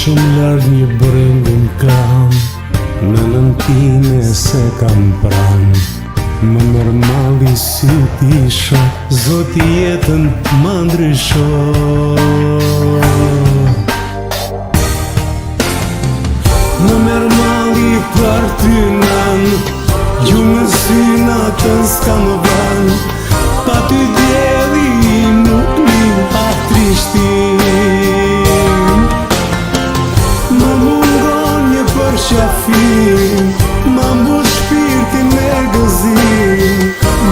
shumë larg një brengën kam, në nëntine se kam pran. Më normali si ti shoh, Zoti jetën ma ndryshon. Më normali për ty nan, gjumë si natën s'ka më ban. Pa ty djeli nuk liu trishtin. Më mungon një përqafim, ma mbush shpirtin me gëzim.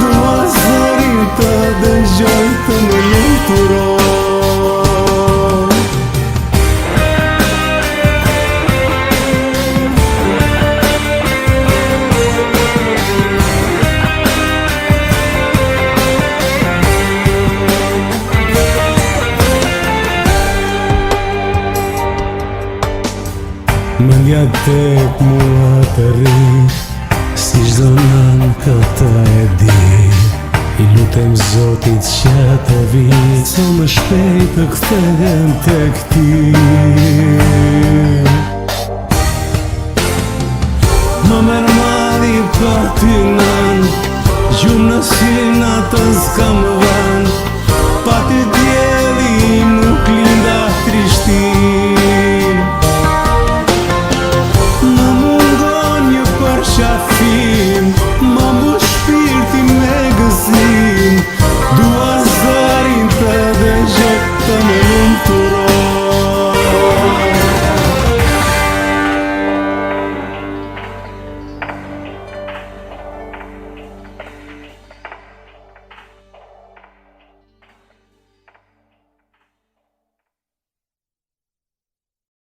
Dua zërin të dëgjoj të më luturon. Mendja tek mua të ri, si çdo nan këtë e di. I lutem Zotit që të vi, sa më shpejt të kthehem tek ti. Më merr mali për ty nan, gjumë në sy natën s'ka më van. Pa ty dje